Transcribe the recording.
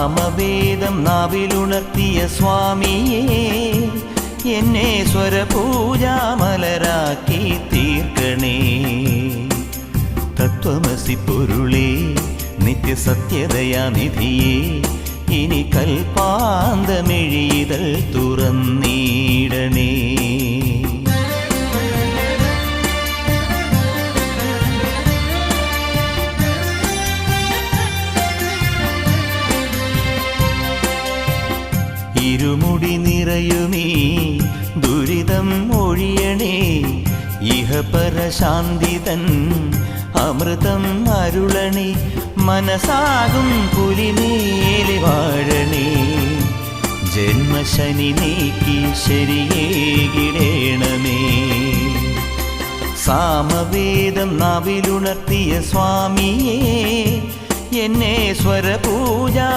സാമവേദം നാവിലുണർത്തിയ സ്വാമിയേ, എന്നെ സ്വരപൂജാമലരാക്കി തീർക്കണേ. തത്വമസി പൊരുളേ, നിത്യസത്യദയാനിധിയേ, ഇനി കൽപ്പാന്തമിഴിതൾ തുറന്നീടണേ. ഇരുമുടി നിറയുമീ ദുരിതം ഒഴിയണേ, ഇഹപരശാന്തിതൻ അമൃതം അരുളണേ. മനസാകും പുലിമേലെ വാഴണേ, ജന്മശനി നീക്കി ശരിയേകിടേണമേ. സാമവേദം നാവിലുണർത്തിയ സ്വാമിയേ, എന്നെ സ്വരപൂജാ